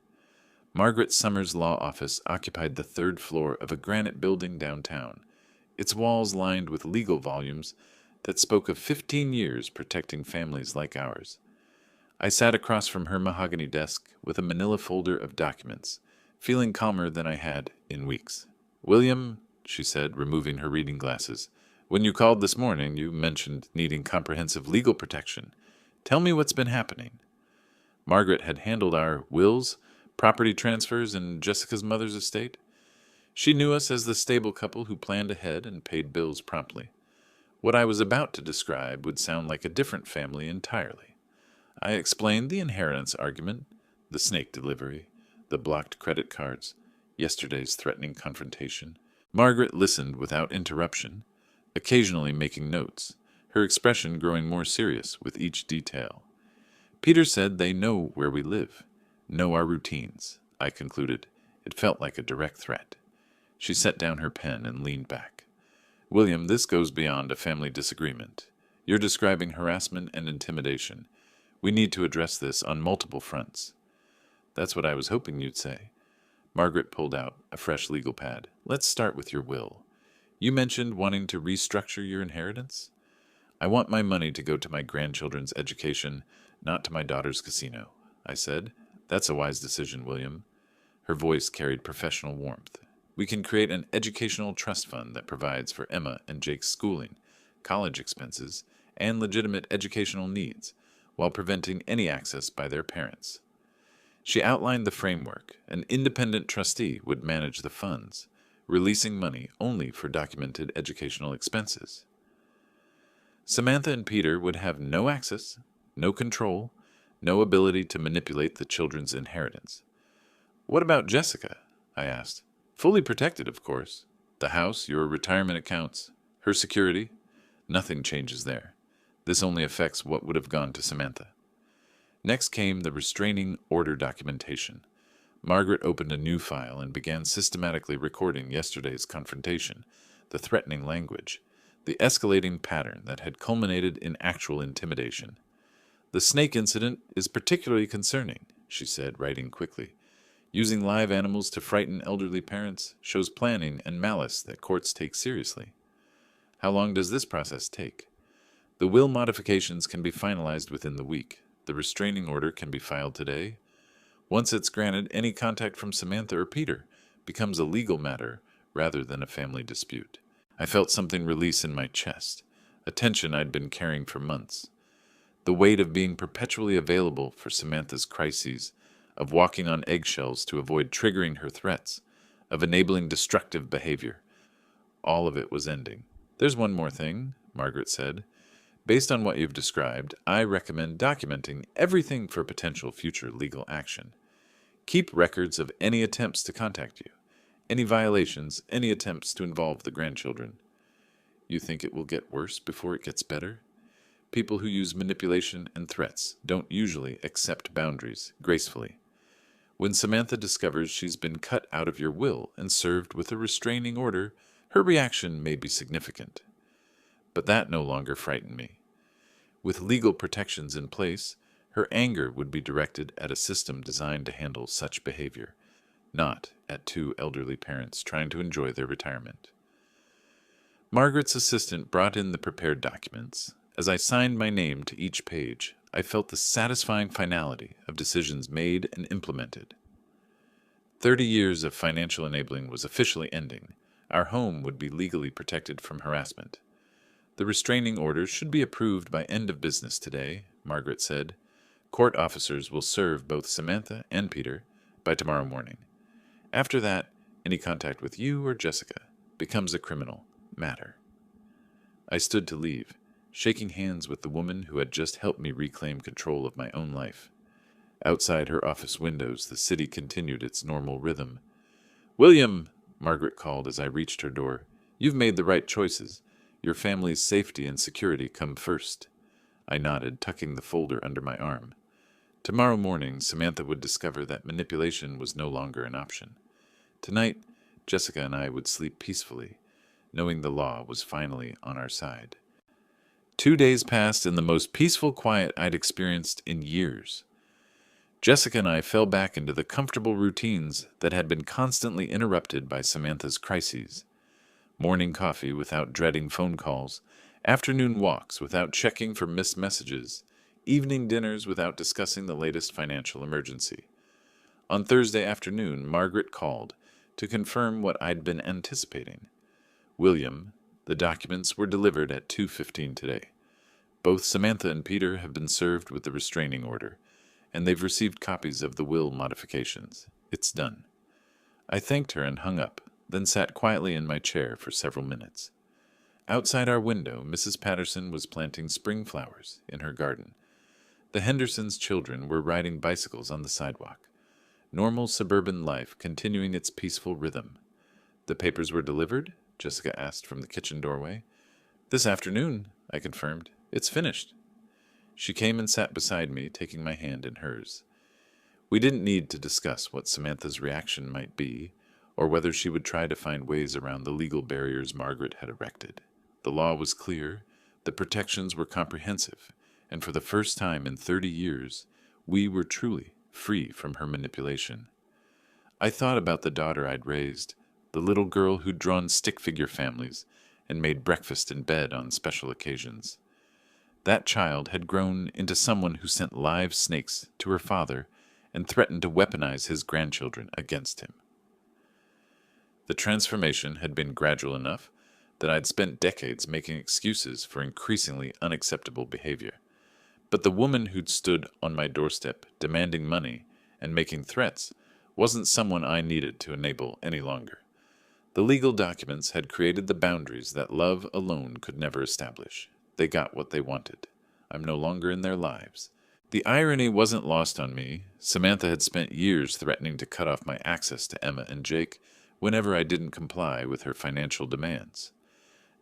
Margaret Summers' law office occupied the third floor of a granite building downtown, its walls lined with legal volumes that spoke of 15 years protecting families like ours. I sat across from her mahogany desk with a manila folder of documents, feeling calmer than I had in weeks. William, she said, removing her reading glasses, when you called this morning, you mentioned needing comprehensive legal protection. Tell me what's been happening. Margaret had handled our wills, property transfers, and Jessica's mother's estate. She knew us as the stable couple who planned ahead and paid bills promptly. What I was about to describe would sound like a different family entirely. I explained the inheritance argument, the snake delivery, the blocked credit cards, yesterday's threatening confrontation. Margaret listened without interruption, occasionally making notes, her expression growing more serious with each detail. Peter said they know where we live, know our routines, I concluded. It felt like a direct threat. She set down her pen and leaned back. William, this goes beyond a family disagreement. You're describing harassment and intimidation. We need to address this on multiple fronts. That's what I was hoping you'd say. Margaret pulled out a fresh legal pad. Let's start with your will. You mentioned wanting to restructure your inheritance? I want my money to go to my grandchildren's education, not to my daughter's casino, I said. That's a wise decision, William. Her voice carried professional warmth. We can create an educational trust fund that provides for Emma and Jake's schooling, college expenses, and legitimate educational needs, while preventing any access by their parents. She outlined the framework. An independent trustee would manage the funds, releasing money only for documented educational expenses. Samantha and Peter would have no access, no control, no ability to manipulate the children's inheritance. What about Jessica? I asked. Fully protected, of course. The house, your retirement accounts, her security, nothing changes there. This only affects what would have gone to Samantha. Next came the restraining order documentation. Margaret opened a new file and began systematically recording yesterday's confrontation, the threatening language, the escalating pattern that had culminated in actual intimidation. The snake incident is particularly concerning, she said, writing quickly. Using live animals to frighten elderly parents shows planning and malice that courts take seriously. How long does this process take? The will modifications can be finalized within the week. The restraining order can be filed today. Once it's granted, any contact from Samantha or Peter becomes a legal matter rather than a family dispute. I felt something release in my chest, a tension I'd been carrying for months. The weight of being perpetually available for Samantha's crises, of walking on eggshells to avoid triggering her threats, of enabling destructive behavior. All of it was ending. There's one more thing, Margaret said. Based on what you've described, I recommend documenting everything for potential future legal action. Keep records of any attempts to contact you, any violations, any attempts to involve the grandchildren. You think it will get worse before it gets better? People who use manipulation and threats don't usually accept boundaries gracefully. When Samantha discovers she's been cut out of your will and served with a restraining order, her reaction may be significant. But that no longer frightened me. With legal protections in place, her anger would be directed at a system designed to handle such behavior, not at two elderly parents trying to enjoy their retirement. Margaret's assistant brought in the prepared documents. As I signed my name to each page, I felt the satisfying finality of decisions made and implemented. 30 years of financial enabling was officially ending. Our home would be legally protected from harassment. The restraining orders should be approved by end of business today, Margaret said. Court officers will serve both Samantha and Peter by tomorrow morning. After that, any contact with you or Jessica becomes a criminal matter. I stood to leave, shaking hands with the woman who had just helped me reclaim control of my own life. Outside her office windows, the city continued its normal rhythm. "William," Margaret called as I reached her door, "you've made the right choices. Your family's safety and security come first." I nodded, tucking the folder under my arm. Tomorrow morning, Samantha would discover that manipulation was no longer an option. Tonight, Jessica and I would sleep peacefully, knowing the law was finally on our side. 2 days passed in the most peaceful quiet I'd experienced in years. Jessica and I fell back into the comfortable routines that had been constantly interrupted by Samantha's crises. Morning coffee without dreading phone calls, afternoon walks without checking for missed messages, evening dinners without discussing the latest financial emergency. On Thursday afternoon, Margaret called to confirm what I'd been anticipating. "William, the documents were delivered at 2:15 today. Both Samantha and Peter have been served with the restraining order, and they've received copies of the will modifications. It's done." I thanked her and hung up, then sat quietly in my chair for several minutes. Outside our window, Mrs. Patterson was planting spring flowers in her garden. The Hendersons' children were riding bicycles on the sidewalk. Normal suburban life continuing its peaceful rhythm. "The papers were delivered?" Jessica asked from the kitchen doorway. "This afternoon," I confirmed. "It's finished." She came and sat beside me, taking my hand in hers. We didn't need to discuss what Samantha's reaction might be, or whether she would try to find ways around the legal barriers Margaret had erected. The law was clear, the protections were comprehensive, and for the first time in 30 years, we were truly free from her manipulation. I thought about the daughter I'd raised, the little girl who'd drawn stick figure families and made breakfast in bed on special occasions. That child had grown into someone who sent live snakes to her father and threatened to weaponize his grandchildren against him. The transformation had been gradual enough that I'd spent decades making excuses for increasingly unacceptable behavior. But the woman who'd stood on my doorstep demanding money and making threats wasn't someone I needed to enable any longer. The legal documents had created the boundaries that love alone could never establish. They got what they wanted. I'm no longer in their lives. The irony wasn't lost on me. Samantha had spent years threatening to cut off my access to Emma and Jake whenever I didn't comply with her financial demands.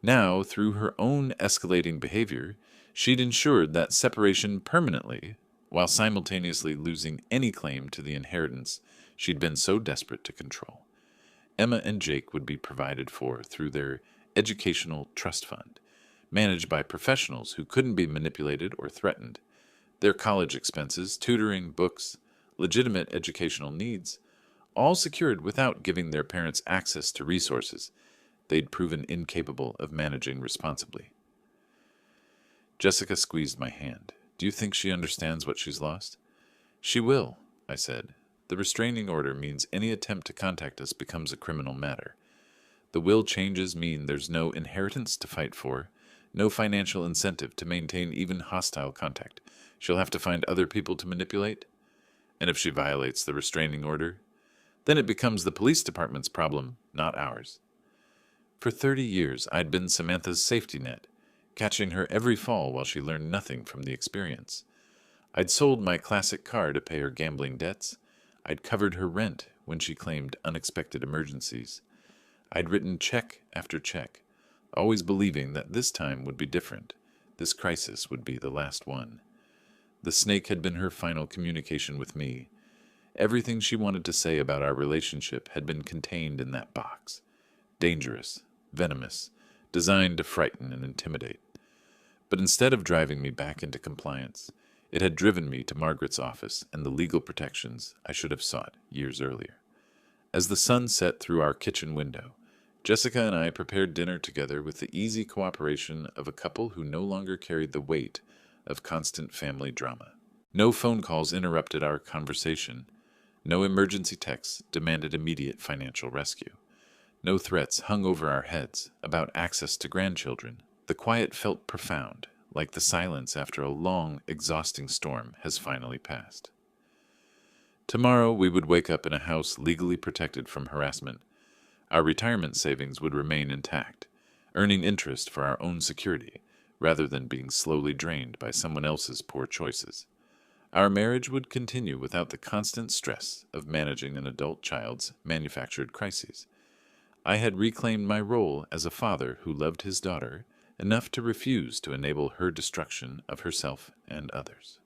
Now, through her own escalating behavior, she'd ensured that separation permanently, while simultaneously losing any claim to the inheritance she'd been so desperate to control. Emma and Jake would be provided for through their educational trust fund, managed by professionals who couldn't be manipulated or threatened. Their college expenses, tutoring, books, legitimate educational needs, all secured without giving their parents access to resources they'd proven incapable of managing responsibly. Jessica squeezed my hand. Do you think she understands what she's lost? She will, I said. The restraining order means any attempt to contact us becomes a criminal matter. The will changes mean there's no inheritance to fight for, no financial incentive to maintain even hostile contact. She'll have to find other people to manipulate. And if she violates the restraining order, then it becomes the police department's problem, not ours. For 30 years, I'd been Samantha's safety net, catching her every fall while she learned nothing from the experience. I'd sold my classic car to pay her gambling debts. I'd covered her rent when she claimed unexpected emergencies. I'd written check after check, always believing that this time would be different. This crisis would be the last one. The snake had been her final communication with me. Everything she wanted to say about our relationship had been contained in that box. Dangerous, venomous, designed to frighten and intimidate. But instead of driving me back into compliance, it had driven me to Margaret's office and the legal protections I should have sought years earlier. As the sun set through our kitchen window, Jessica and I prepared dinner together with the easy cooperation of a couple who no longer carried the weight of constant family drama. No phone calls interrupted our conversation. No emergency texts demanded immediate financial rescue. No threats hung over our heads about access to grandchildren. The quiet felt profound, like the silence after a long, exhausting storm has finally passed. Tomorrow we would wake up in a house legally protected from harassment. Our retirement savings would remain intact, earning interest for our own security, rather than being slowly drained by someone else's poor choices. Our marriage would continue without the constant stress of managing an adult child's manufactured crises. I had reclaimed my role as a father who loved his daughter enough to refuse to enable her destruction of herself and others.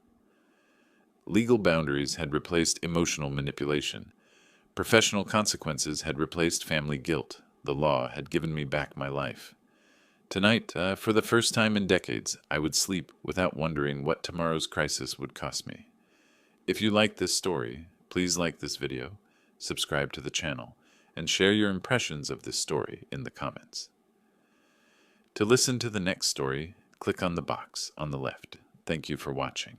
Legal boundaries had replaced emotional manipulation. Professional consequences had replaced family guilt. The law had given me back my life. Tonight, for the first time in decades, I would sleep without wondering what tomorrow's crisis would cost me. If you like this story, please like this video, subscribe to the channel, and share your impressions of this story in the comments. To listen to the next story, click on the box on the left. Thank you for watching.